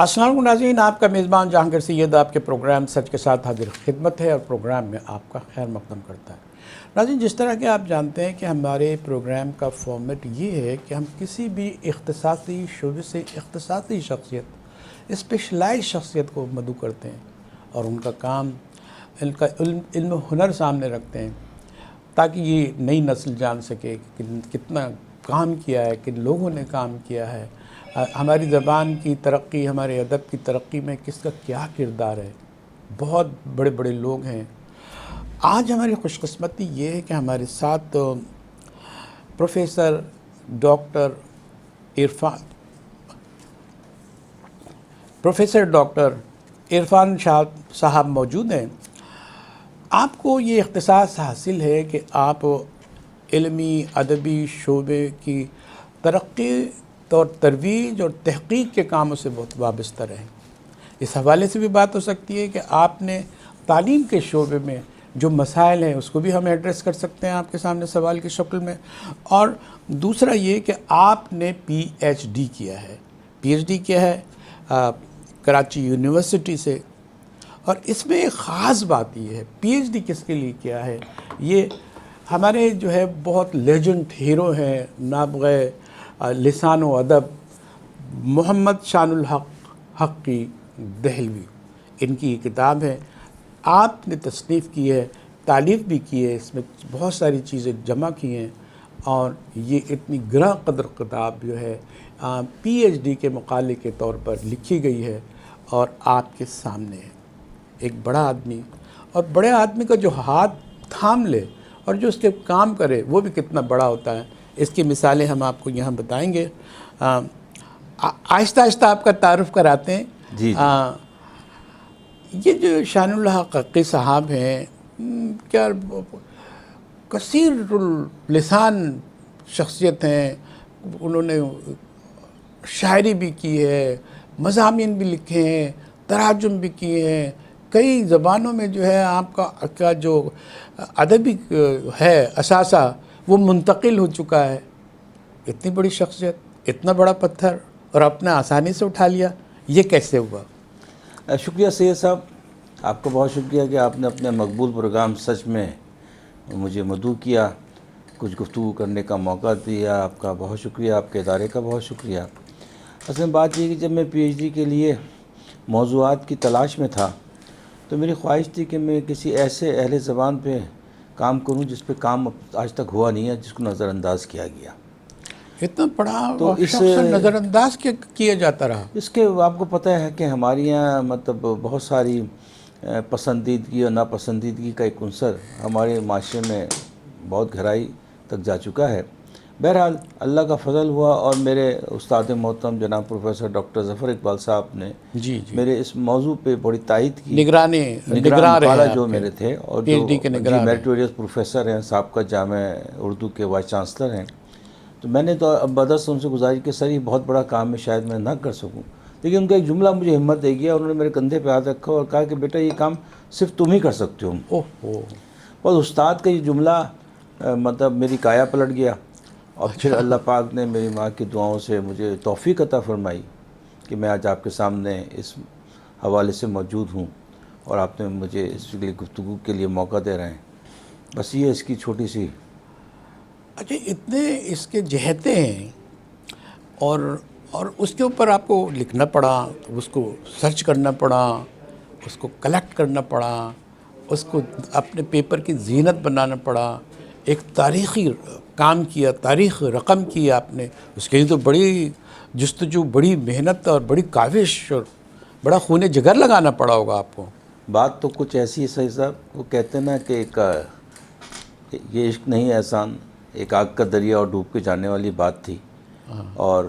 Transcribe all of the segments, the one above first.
السلام علیکم ناظرین، آپ کا میزبان جہانگیر سید آپ کے پروگرام سچ کے ساتھ حاضر خدمت ہے اور پروگرام میں آپ کا خیر مقدم کرتا ہے۔ ناظرین، جس طرح کہ آپ جانتے ہیں کہ ہمارے پروگرام کا فارمیٹ یہ ہے کہ ہم کسی بھی اختصاصی شعبے سے اختصاصی شخصیت، اسپیشلائز شخصیت کو مدعو کرتے ہیں اور ان کا کام، ان کا علم و ہنر سامنے رکھتے ہیں تاکہ یہ نئی نسل جان سکے کہ کتنا کام کیا ہے، کن لوگوں نے کام کیا ہے، ہماری زبان کی ترقی، ہمارے ادب کی ترقی میں کس کا کیا کردار ہے۔ بہت بڑے بڑے لوگ ہیں۔ آج ہماری خوش قسمتی یہ ہے کہ ہمارے ساتھ پروفیسر ڈاکٹر عرفان شاہ صاحب موجود ہیں۔ آپ کو یہ اختصاص حاصل ہے کہ آپ علمی ادبی شعبے کی ترقی اور ترویج اور تحقیق کے کاموں سے بہت وابستہ رہیں۔ اس حوالے سے بھی بات ہو سکتی ہے کہ آپ نے تعلیم کے شعبے میں جو مسائل ہیں اس کو بھی ہم ایڈریس کر سکتے ہیں آپ کے سامنے سوال کی شکل میں۔ اور دوسرا یہ کہ آپ نے پی ایچ ڈی کیا ہے۔ پی ایچ ڈی کیا ہے کراچی یونیورسٹی سے، اور اس میں ایک خاص بات یہ ہے، پی ایچ ڈی کس کے لیے کیا ہے، یہ ہمارے جو ہے بہت لیجنڈ ہیرو ہیں نابغہ لسان و ادب محمد شان الحق حقی دہلوی، ان کی کتاب ہے، آپ نے تصنیف کی ہے، تالیف بھی کی ہے، اس میں بہت ساری چیزیں جمع کی ہیں، اور یہ اتنی گراں قدر کتاب جو ہے پی ایچ ڈی کے مقالے کے طور پر لکھی گئی ہے اور آپ کے سامنے ہے۔ ایک بڑا آدمی، اور بڑے آدمی کا جو ہاتھ تھام لے اور جو اس کے کام کرے وہ بھی کتنا بڑا ہوتا ہے، اس کی مثالیں ہم آپ کو یہاں بتائیں گے۔ آہستہ آہستہ آپ کا تعارف کراتے ہیں۔ جی یہ جو شان الحق حقی صاحب ہیں، کیا کثیر اللسان شخصیت ہیں، انہوں نے شاعری بھی کی ہے، مضامین بھی لکھے ہیں، تراجم بھی کیے ہیں، کئی زبانوں میں جو ہے آپ کا جو ادبی ہے اثاثہ وہ منتقل ہو چکا ہے۔ اتنی بڑی شخصیت، اتنا بڑا پتھر، اور آپ نے آسانی سے اٹھا لیا، یہ کیسے ہوا؟ شکریہ سید صاحب، آپ کا بہت شکریہ کہ آپ نے اپنے مقبول پروگرام سچ میں مجھے مدعو کیا، کچھ گفتگو کرنے کا موقع دیا۔ آپ کا بہت شکریہ، آپ کے ادارے کا بہت شکریہ۔ اصل میں بات یہ کہ جب میں پی ایچ ڈی کے لیے موضوعات کی تلاش میں تھا تو میری خواہش تھی کہ میں کسی ایسے اہل زبان پہ کام کروں جس پہ کام آج تک ہوا نہیں ہے، جس کو نظر انداز کیا گیا۔ اتنا بڑا شخص نظر انداز کیا جاتا رہا۔ اس کے آپ کو پتہ ہے کہ ہمارے یہاں مطلب بہت ساری پسندیدگی اور ناپسندیدگی کا ایک عنصر ہمارے معاشرے میں بہت گہرائی تک جا چکا ہے۔ بہرحال اللہ کا فضل ہوا اور میرے استاد محترم جناب پروفیسر ڈاکٹر ظفر اقبال صاحب نے میرے اس موضوع پہ بڑی تائید کی۔ نگران والا جو میرے تھے، اور جو میریٹوریس پروفیسر ہیں، سابقہ جامعہ اردو کے وائس چانسلر ہیں، تو میں نے تو بدست ان سے گزارش کہ سر یہ بہت بڑا کام ہے، شاید میں نہ کر سکوں، لیکن ان کا ایک جملہ مجھے ہمت دے گیا، انہوں نے میرے کندھے پہ ہاتھ رکھا اور کہا کہ بیٹا یہ کام صرف تم ہی کر سکتے ہو۔ اور استاد کا یہ جملہ مطلب میری کایا پلٹ گیا، اور پھر اللہ پاک نے میری ماں کی دعاؤں سے مجھے توفیق عطا فرمائی کہ میں آج آپ کے سامنے اس حوالے سے موجود ہوں، اور آپ نے مجھے اس کے لیے گفتگو کے لیے موقع دے رہے ہیں۔ بس یہ اس کی چھوٹی سی۔ اچھا، اتنے اس کے جہتے ہیں، اور اس کے اوپر آپ کو لکھنا پڑا، اس کو سرچ کرنا پڑا، اس کو کلیکٹ کرنا پڑا، اس کو اپنے پیپر کی زینت بنانا پڑا، ایک تاریخی کام کیا، تاریخ رقم کی آپ نے، اس کے لیے تو بڑی جستجو، بڑی محنت اور بڑی کاوش اور بڑا خون جگر لگانا پڑا ہوگا آپ کو۔ بات تو کچھ ایسی ہے سید صاحب، وہ کہتے ہیں نا کہ یہ عشق نہیں احسان، ایک آگ کا دریا اور ڈوب کے جانے والی بات تھی، اور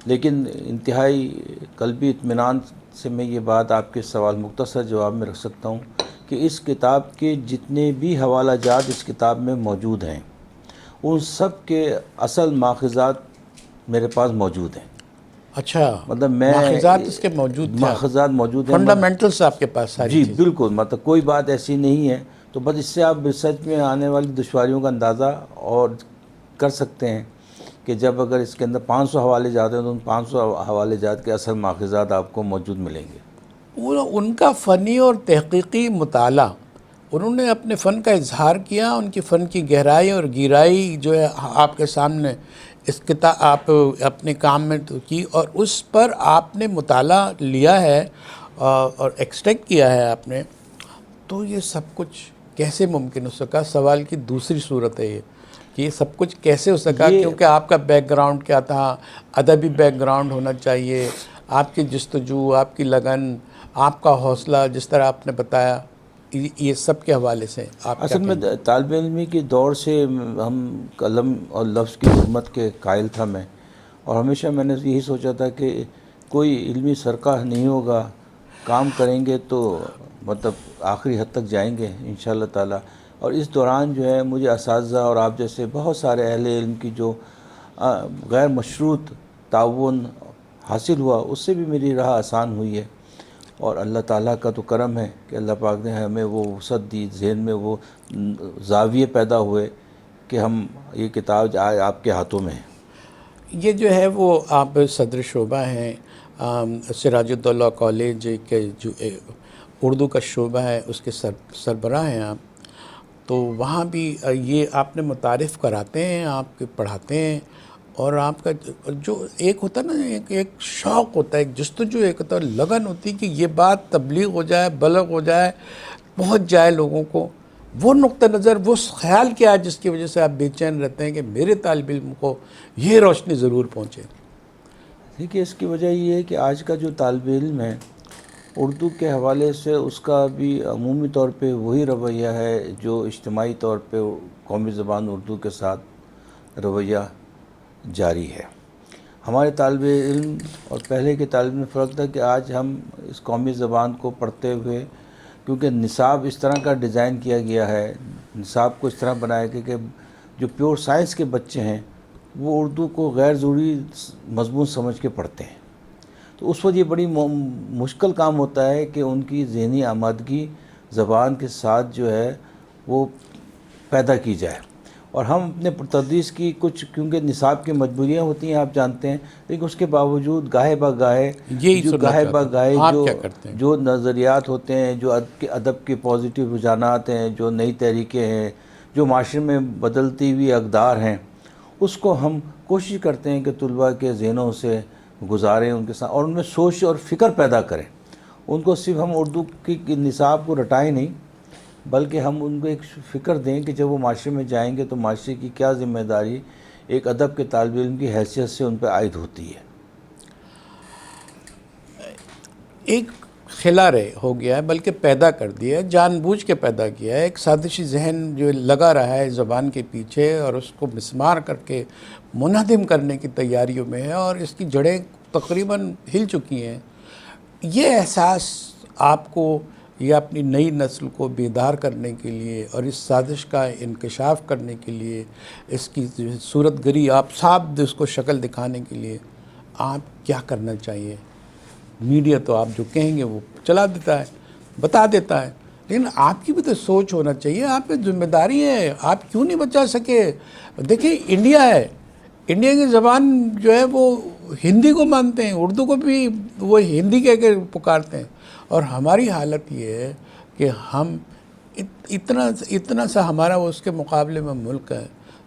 لیکن انتہائی قلبی اطمینان سے میں یہ بات آپ کے سوال مختصر جواب میں رکھ سکتا ہوں کہ اس کتاب کے جتنے بھی حوالہ جات اس کتاب میں موجود ہیں ان سب کے اصل ماخذات میرے پاس موجود ہیں۔ اچھا، مطلب ماخذات اس کے موجود ہیں، ماخذات موجود ہیں، فنڈامنٹلز آپ کے پاس ساری جی چیز۔ بالکل، مطلب کوئی بات ایسی نہیں ہے، تو بس اس سے آپ ریسرچ میں آنے والی دشواریوں کا اندازہ اور کر سکتے ہیں کہ جب اگر اس کے اندر 500 حوالے جات ہیں تو ان 500 حوالے جات کے اصل ماخذات آپ کو موجود ملیں گے۔ وہ ان کا فنی اور تحقیقی مطالعہ، انہوں نے اپنے فن کا اظہار کیا، ان کی فن کی گہرائی اور گہرائی جو ہے آپ کے سامنے اس کتاب آپ اپنے کام میں کی، اور اس پر آپ نے مطالعہ لیا ہے اور ایکسٹریکٹ کیا ہے آپ نے، تو یہ سب کچھ کیسے ممکن ہو سکا؟ سوال کی دوسری صورت ہے یہ کہ یہ سب کچھ کیسے ہو سکا؟ کیونکہ آپ کا بیک گراؤنڈ کیا تھا؟ ادبی بیک گراؤنڈ ہونا چاہیے، آپ کی جستجو، آپ کی لگن، آپ کا حوصلہ، جس طرح آپ نے بتایا، یہ سب کے حوالے سے آپ کیا اصل میں کہیں گے؟ طالب علمی کے دور سے ہم قلم اور لفظ کی حرمت کے قائل تھا میں، اور ہمیشہ میں نے یہی سوچا تھا کہ کوئی علمی سرقہ نہیں ہوگا، کام کریں گے تو مطلب آخری حد تک جائیں گے انشاءاللہ تعالی۔ اور اس دوران جو ہے مجھے اساتذہ اور آپ جیسے بہت سارے اہل علم کی جو غیر مشروط تعاون حاصل ہوا، اس سے بھی میری راہ آسان ہوئی ہے، اور اللہ تعالیٰ کا تو کرم ہے کہ اللہ پاک نے ہمیں وہ وسعت دی، ذہن میں وہ زاویے پیدا ہوئے کہ ہم یہ کتاب آپ کے ہاتھوں میں ہے۔ یہ جو ہے وہ آپ صدر شعبہ ہیں سراج الدولہ کالج کے جو اردو کا شعبہ ہے، اس کے سربراہ ہیں آپ، تو وہاں بھی یہ آپ نے متعارف کراتے ہیں، آپ کے پڑھاتے ہیں، اور آپ کا جو ایک ہوتا ہے نا، ایک شوق ہوتا ہے، ایک جستجو، ایک ہوتا ہے لگن ہوتی ہے کہ یہ بات تبلیغ ہو جائے، بلغ ہو جائے، پہنچ جائے لوگوں کو۔ وہ نقطہ نظر، وہ خیال کیا ہے جس کی وجہ سے آپ بے چین رہتے ہیں کہ میرے طالب علم کو یہ روشنی ضرور پہنچے؟ دیکھیے، اس کی وجہ یہ ہے کہ آج کا جو طالب علم ہے اردو کے حوالے سے اس کا بھی عمومی طور پہ وہی رویہ ہے جو اجتماعی طور پہ قومی زبان اردو کے ساتھ رویہ جاری ہے۔ ہمارے طالب علم اور پہلے کے طالب علم میں فرق تھا کہ آج ہم اس قومی زبان کو پڑھتے ہوئے، کیونکہ نصاب اس طرح کا ڈیزائن کیا گیا ہے، نصاب کو اس طرح بنایا گیا کہ جو پیور سائنس کے بچے ہیں وہ اردو کو غیر ضروری مضمون سمجھ کے پڑھتے ہیں، تو اس وقت یہ بڑی مشکل کام ہوتا ہے کہ ان کی ذہنی آمادگی زبان کے ساتھ جو ہے وہ پیدا کی جائے، اور ہم اپنے تدریس کی کچھ، کیونکہ نصاب کی مجبوریاں ہوتی ہیں آپ جانتے ہیں، لیکن اس کے باوجود گاہے بگاہے جو نظریات ہوتے ہیں، جو ادب کے پازیٹیو رجحانات ہیں، جو نئی تحریکیں ہیں، جو معاشرے میں بدلتی ہوئی اقدار ہیں، اس کو ہم کوشش کرتے ہیں کہ طلباء کے ذہنوں سے گزاریں، ان کے ساتھ، اور ان میں سوچ اور فکر پیدا کریں۔ ان کو صرف ہم اردو کی نصاب کو رٹائیں نہیں، بلکہ ہم ان کو ایک فکر دیں کہ جب وہ معاشرے میں جائیں گے تو معاشرے کی کیا ذمہ داری ایک ادب کے طالب علم کی حیثیت سے ان پہ عائد ہوتی ہے۔ ایک خلا رہے ہو گیا ہے، بلکہ پیدا کر دیا ہے، جان بوجھ کے پیدا کیا ہے، ایک سازشی ذہن جو لگا رہا ہے زبان کے پیچھے اور اس کو مسمار کر کے منہدم کرنے کی تیاریوں میں ہے، اور اس کی جڑیں تقریباً ہل چکی ہیں۔ یہ احساس آپ کو یا اپنی نئی نسل کو بیدار کرنے کے لیے اور اس سازش کا انکشاف کرنے کے لیے، اس کی صورت گری آپ صاحب اس کو شکل دکھانے کے لیے آپ کیا کرنا چاہیے؟ میڈیا تو آپ جو کہیں گے وہ چلا دیتا ہے، بتا دیتا ہے، لیکن آپ کی بھی تو سوچ ہونا چاہیے، آپ پہ ذمہ داری ہے، آپ کیوں نہیں بچا سکے؟ دیکھیں انڈیا ہے، انڈیا کی زبان جو ہے وہ ہندی کو مانتے ہیں، اردو کو بھی وہ ہندی کہہ کے پکارتے ہیں، اور ہماری حالت یہ ہے کہ ہم اتنا سا ہمارا اس کے مقابلے میں ملک ہے،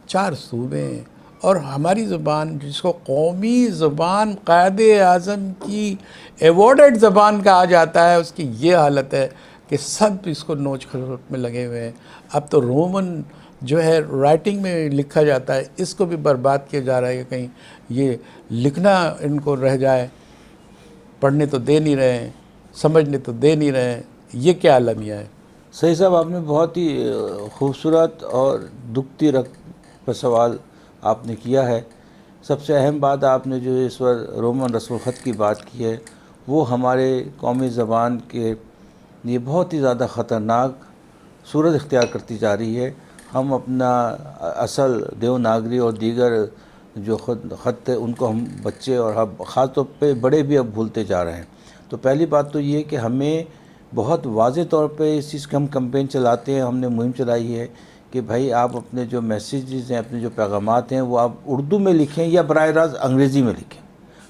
4 صوبے ہیں، اور ہماری زبان جس کو قومی زبان قائد اعظم کی ایوارڈڈ زبان کہا جاتا ہے، اس کی یہ حالت ہے کہ سب اس کو نوچ کھروٹ میں لگے ہوئے ہیں۔ اب تو رومن جو ہے رائٹنگ میں لکھا جاتا ہے، اس کو بھی برباد کیا جا رہا ہے کہ کہیں یہ لکھنا ان کو رہ جائے، پڑھنے تو دے نہیں رہے ہیں، سمجھنے تو دے نہیں رہے ہیں۔ یہ کیا المیہ ہے؟ صحیح صاحب، آپ نے بہت ہی خوبصورت اور دکھتی رکھ پر سوال آپ نے کیا ہے۔ سب سے اہم بات آپ نے جو اس وقت رومن رسم الخط کی بات کی ہے، وہ ہمارے قومی زبان کے یہ بہت ہی زیادہ خطرناک صورت اختیار کرتی جا رہی ہے۔ ہم اپنا اصل دیوناگری اور دیگر جو خط ہے ان کو ہم بچے اور خاص طور پہ بڑے بھی اب بھولتے جا رہے ہیں۔ تو پہلی بات تو یہ کہ ہمیں بہت واضح طور پہ اس چیز کا ہم کمپین چلاتے ہیں، ہم نے مہم چلائی ہے کہ بھائی آپ اپنے جو میسیجز ہیں، اپنے جو پیغامات ہیں، وہ آپ اردو میں لکھیں یا براہ راست انگریزی میں لکھیں.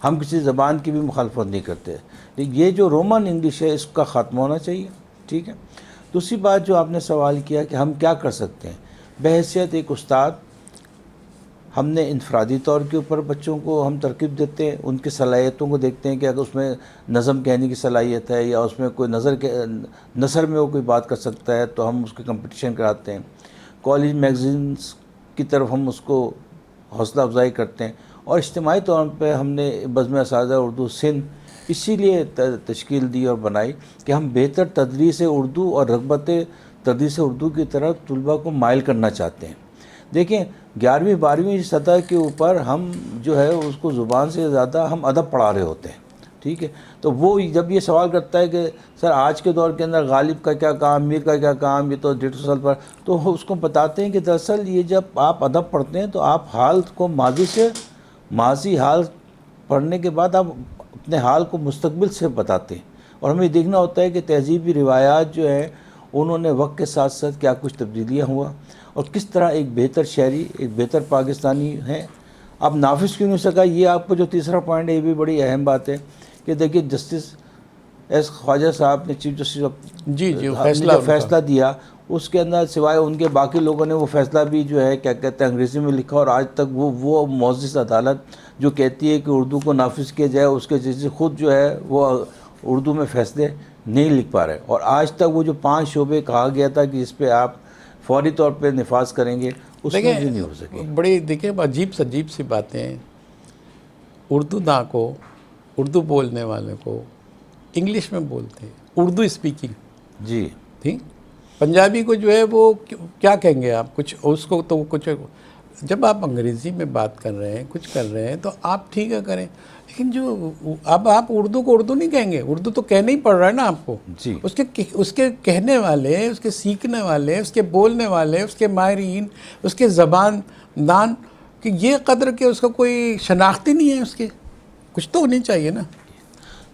ہم کسی زبان کی بھی مخالفت نہیں کرتے، لیکن یہ جو رومن انگلش ہے اس کا خاتمہ ہونا چاہیے. ٹھیک ہے. دوسری بات جو آپ نے سوال کیا کہ ہم کیا کر سکتے ہیں، بحیثیت ایک استاد ہم نے انفرادی طور کے اوپر بچوں کو ہم ترغیب دیتے ہیں، ان کی صلاحیتوں کو دیکھتے ہیں کہ اگر اس میں نظم کہنے کی صلاحیت ہے یا اس میں کوئی نثر میں وہ کوئی بات کر سکتا ہے تو ہم اس کے کمپٹیشن کراتے ہیں. کالج میگزینس کی طرف ہم اس کو حوصلہ افزائی کرتے ہیں. اور اجتماعی طور پہ ہم نے بزم اساتذہ اردو سندھ اسی لیے تشکیل دی اور بنائی کہ ہم بہتر تدریس اردو اور رغبت تدریس اردو کی طرف طلباء کو مائل کرنا چاہتے ہیں. دیکھیں 11ویں 12ویں سطح کے اوپر ہم جو ہے اس کو زبان سے زیادہ ہم ادب پڑھا رہے ہوتے ہیں. ٹھیک ہے. تو وہ جب یہ سوال کرتا ہے کہ سر آج کے دور کے اندر غالب کا کیا کام، میر کا کیا کام، یہ تو 150 سال پر، تو اس کو بتاتے ہیں کہ دراصل یہ جب آپ ادب پڑھتے ہیں تو آپ حال کو ماضی حال پڑھنے کے بعد آپ اپنے حال کو مستقبل سے بتاتے ہیں. اور ہمیں دیکھنا ہوتا ہے کہ تہذیبی روایات جو ہیں انہوں نے وقت کے ساتھ ساتھ کیا کچھ تبدیلیاں ہوا اور کس طرح ایک بہتر شہری، ایک بہتر پاکستانی ہے. اب نافذ کیوں نہیں سکا، یہ آپ کو جو تیسرا پوائنٹ ہے یہ بھی بڑی اہم بات ہے کہ دیکھیے جسٹس ایس خواجہ صاحب نے، چیف جسٹس جی جو فیصلہ دیا اس کے اندر سوائے ان کے باقی لوگوں نے وہ فیصلہ بھی جو ہے کیا کہتے ہیں انگریزی میں لکھا، اور آج تک وہ معزز عدالت جو کہتی ہے کہ اردو کو نافذ کیا جائے اس کے جیسے خود جو ہے وہ اردو میں فیصلے نہیں لکھ پا رہے. اور آج تک وہ جو 5 شعبے کہا گیا تھا کہ اس پہ آپ فوری طور پہ نفاذ کریں گے، اس میں بھی نہیں ہو سکے. بڑی دیکھیں عجیب سی باتیں. اردو داں کو، اردو بولنے والے کو انگلش میں بولتے ہیں، اردو اسپیکنگ. جی ٹھیک. پنجابی کو جو ہے وہ کیا کہیں گے آپ، کچھ اس کو تو کچھ. جب آپ انگریزی میں بات کر رہے ہیں، کچھ کر رہے ہیں تو آپ ٹھیک ہے کریں، لیکن جو اب آپ اردو کو اردو نہیں کہیں گے. اردو تو کہنا ہی پڑ رہا ہے نا آپ کو. جی اس کے کہنے والے، اس کے سیکھنے والے، اس کے بولنے والے، اس کے ماہرین، اس کے زبان دان کہ یہ قدر کہ اس کا کوئی شناختی نہیں ہے، اس کے کچھ تو ہونی چاہیے نا.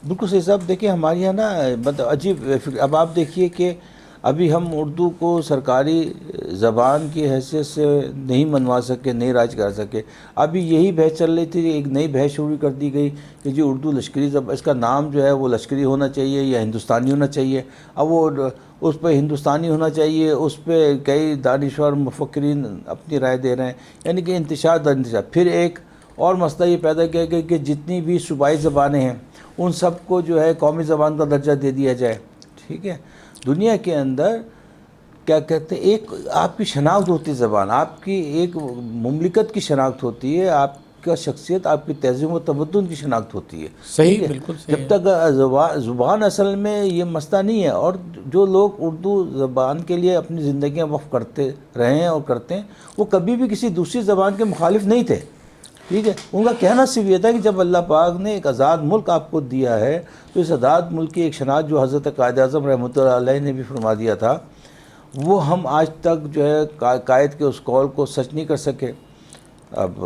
بالکل صحیح صاحب. دیکھیں ہمارے یہاں نا مطلب عجیب اب آپ دیکھیے کہ ابھی ہم اردو کو سرکاری زبان کی حیثیت سے نہیں منوا سکے، نہیں رائج کر سکے. ابھی یہی بحث چل رہی تھی، ایک نئی بحث شروع کر دی گئی کہ جی اردو لشکری زبان، اس کا نام جو ہے وہ لشکری ہونا چاہیے یا ہندوستانی ہونا چاہیے. اب وہ اس پہ ہندوستانی ہونا چاہیے، اس پہ کئی دانشور مفکرین اپنی رائے دے رہے ہیں، یعنی کہ انتشار در انتشار. پھر ایک اور مسئلہ یہ پیدا کیا گیا کہ جتنی بھی صوبائی زبانیں ہیں ان سب کو جو ہے قومی زبان کا درجہ دے دیا جائے. ٹھیک ہے. دنیا کے اندر کیا کہتے ہیں ایک آپ کی شناخت ہوتی ہے، زبان آپ کی ایک مملکت کی شناخت ہوتی ہے، آپ کا شخصیت، آپ کی تہذیب و تمدن کی شناخت ہوتی ہے. صحیح، بالکل صحیح. جب تک زبان اصل میں یہ مسئلہ نہیں ہے، اور جو لوگ اردو زبان کے لیے اپنی زندگیاں وقف کرتے رہے ہیں اور کرتے ہیں وہ کبھی بھی کسی دوسری زبان کے مخالف نہیں تھے. ٹھیک ہے. ان کا کہنا صرف یہ تھا کہ جب اللہ پاک نے ایک آزاد ملک آپ کو دیا ہے تو اس آزاد ملک کی ایک شناخت جو حضرت قائد اعظم رحمۃ اللہ علیہ نے بھی فرما دیا تھا، وہ ہم آج تک جو ہے قائد کے اس قول کو سچ نہیں کر سکے. اب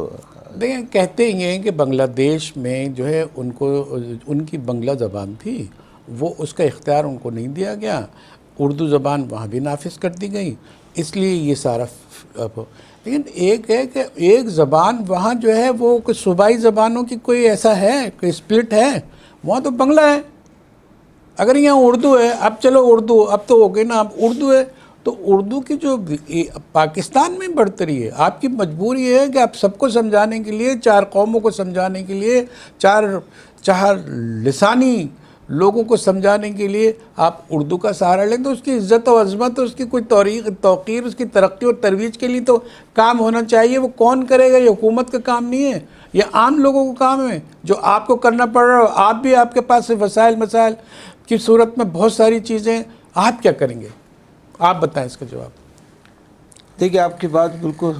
دیکھیں کہتے ہیں کہ بنگلہ دیش میں جو ہے ان کی بنگلہ زبان تھی، وہ اس کا اختیار ان کو نہیں دیا گیا، اردو زبان وہاں بھی نافذ کر دی گئی، اس لیے یہ سارا. لیکن ایک ہے کہ ایک زبان وہاں جو ہے وہ کوئی صوبائی زبانوں کی کوئی ایسا ہے، کوئی اسپلٹ ہے، وہاں تو بنگلہ ہے. اگر یہاں اردو ہے، اب چلو اردو اب تو ہو گئی نا، اب اردو ہے تو اردو کی جو پاکستان میں برتری ہے، آپ کی مجبوری ہے کہ آپ سب کو سمجھانے کے لیے، 4 قوموں کو سمجھانے کے لیے، چار لسانی لوگوں کو سمجھانے کے لیے آپ اردو کا سہارا لیں. تو اس کی عزت و عظمت، اس کی کوئی توقیر، اس کی ترقی اور ترویج کے لیے تو کام ہونا چاہیے. وہ کون کرے گا؟ یہ حکومت کا کام نہیں ہے، یہ عام لوگوں کا کام ہے جو آپ کو کرنا پڑ رہا ہے. آپ بھی، آپ کے پاس مسائل کی صورت میں بہت ساری چیزیں، آپ کیا کریں گے؟ آپ بتائیں اس کا جواب. دیکھیے آپ کی بات بالکل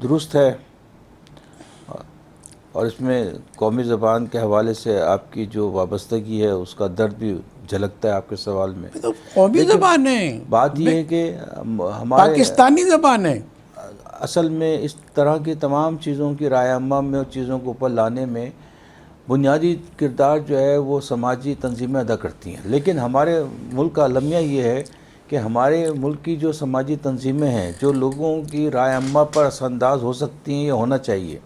درست ہے، اور اس میں قومی زبان کے حوالے سے آپ کی جو وابستگی ہے اس کا درد بھی جھلکتا ہے آپ کے سوال میں. تو قومی زبان ہے، بات یہ ہے کہ ہمارے پاکستانی زبان ہے. اصل میں اس طرح کی تمام چیزوں کی رائے عامہ میں اور چیزوں کو اوپر لانے میں بنیادی کردار جو ہے وہ سماجی تنظیمیں ادا کرتی ہیں. لیکن ہمارے ملک کا المیہ یہ ہے کہ ہمارے ملک کی جو سماجی تنظیمیں ہیں جو لوگوں کی رائے عامہ پر اثر انداز ہو سکتی ہیں یا ہونا چاہیے،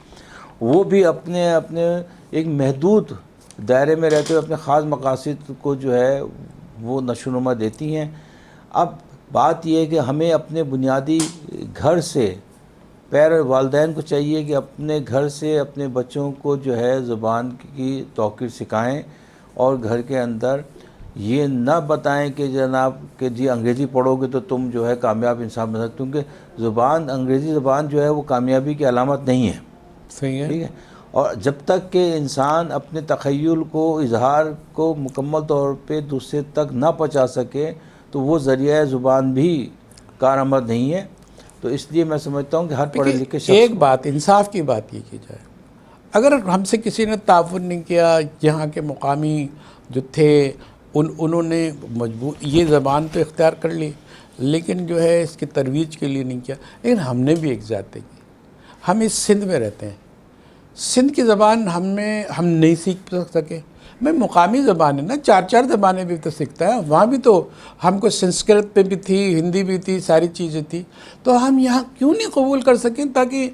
وہ بھی اپنے ایک محدود دائرے میں رہتے ہوئے اپنے خاص مقاصد کو جو ہے وہ نشو و نما دیتی ہیں۔ اب بات یہ ہے کہ ہمیں اپنے بنیادی گھر سے والدین کو چاہیے کہ اپنے گھر سے اپنے بچوں کو جو ہے زبان کی توقیر سکھائیں، اور گھر کے اندر یہ نہ بتائیں کہ جناب کہ جی انگریزی پڑھو گے تو تم جو ہے کامیاب انسان بن سکتے، کیونکہ انگریزی زبان جو ہے وہ کامیابی کی علامت نہیں ہے، صحیح ہے۔ ٹھیک ہے۔ اور جب تک کہ انسان اپنے تخیل کو، اظہار کو مکمل طور پہ دوسرے تک نہ پہنچا سکے تو وہ ذریعہ زبان بھی کارآمد نہیں ہے۔ تو اس لیے میں سمجھتا ہوں کہ ہر پڑھے لکھے شخص ایک بات، انصاف کی بات یہ کی جائے، اگر ہم سے کسی نے تعاون نہیں کیا، یہاں کے مقامی جو تھے انہوں نے یہ زبان تو اختیار کر لی، لیکن جو ہے اس کی ترویج کے لیے نہیں کیا، لیکن ہم نے بھی ایک زیادتی کی۔ ہم اس سندھ میں رہتے ہیں، سندھ کی زبان ہم نہیں سیکھ سکے۔ میں مقامی زبان ہے نا، 4 زبانیں بھی تو سیکھتا ہے، وہاں بھی تو ہم کو سنسکرت پہ بھی تھی، ہندی بھی تھی، ساری چیزیں تھی، تو ہم یہاں کیوں نہیں قبول کر سکیں؟ تاکہ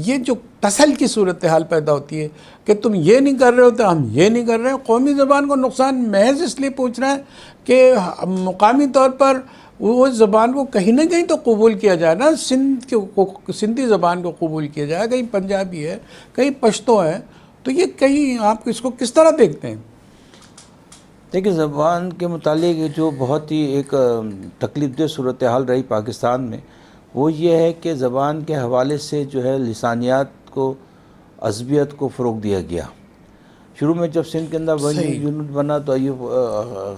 یہ جو ٹسل کی صورتحال پیدا ہوتی ہے کہ تم یہ نہیں کر رہے ہو تو ہم یہ نہیں کر رہے ہیں۔ قومی زبان کو نقصان محض اس لیے پہنچ رہا ہے کہ مقامی طور پر وہ زبان کو کہیں نہ کہیں تو قبول کیا جائے نا، سندھی زبان کو قبول کیا جائے، کہیں پنجابی ہے، کہیں پشتو ہے، تو یہ کہیں آپ اس کو کس طرح دیکھتے ہیں؟ دیکھیں، زبان کے متعلق جو بہت ہی ایک تکلیف دہ صورتحال رہی پاکستان میں، وہ یہ ہے کہ زبان کے حوالے سے جو ہے لسانیات کو، عصبیت کو فروغ دیا گیا۔ شروع میں جب سندھ کے اندر یونٹ بنا تو ایوب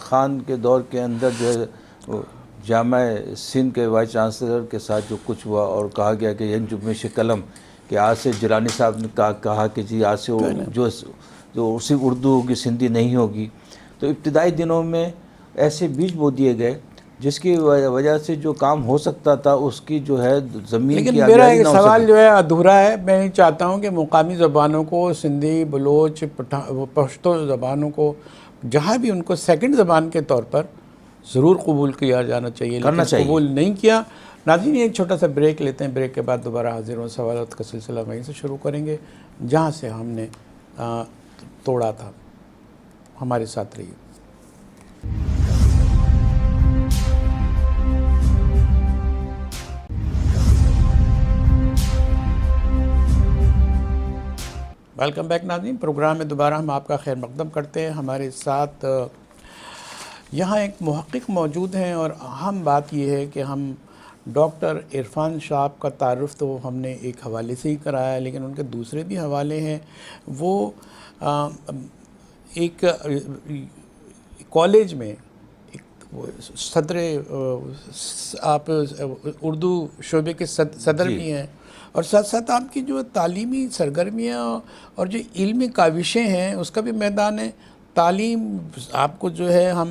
خان کے دور کے اندر جو ہے جامعہ سندھ کے وائس چانسلر کے ساتھ جو کچھ ہوا اور کہا گیا کہ یہ جنبش قلم، کہ آج سے جیلانی صاحب نے کہا کہ جی آج سے جو صرف اردو ہوگی، سندھی نہیں ہوگی۔ تو ابتدائی دنوں میں ایسے بیج بو دیے گئے جس کی وجہ سے جو کام ہو سکتا تھا اس کی جو ہے زمین کی لیکن میرا آبیاری نہ ہو سوال سکی۔ جو ہے ادھورا ہے۔ میں یہ چاہتا ہوں کہ مقامی زبانوں کو، سندھی، بلوچ، پشتو زبانوں کو جہاں بھی ان کو سیکنڈ زبان کے طور پر ضرور قبول کیا جانا چاہیے، لیکن قبول نہیں کیا۔ ناظرین ایک چھوٹا سا بریک لیتے ہیں، بریک کے بعد دوبارہ حاضر ہوں، سوالات کا سلسلہ وہیں سے شروع کریں گے جہاں سے ہم نے توڑا تھا۔ ہمارے ساتھ رہیے۔ ویلکم بیک ناظرین، پروگرام میں دوبارہ ہم آپ کا خیر مقدم کرتے ہیں۔ ہمارے ساتھ یہاں ایک محقق موجود ہیں، اور اہم بات یہ ہے کہ ہم ڈاکٹر عرفان صاحب کا تعارف تو ہم نے ایک حوالے سے ہی کرایا ہے، لیکن ان کے دوسرے بھی حوالے ہیں۔ وہ ایک کالج میں صدر، آپ اردو شعبے کے صدر بھی ہیں، اور ساتھ ساتھ آپ کی جو تعلیمی سرگرمیاں اور جو علمی کاوشیں ہیں اس کا بھی میدان ہے۔ تعلیم آپ کو جو ہے ہم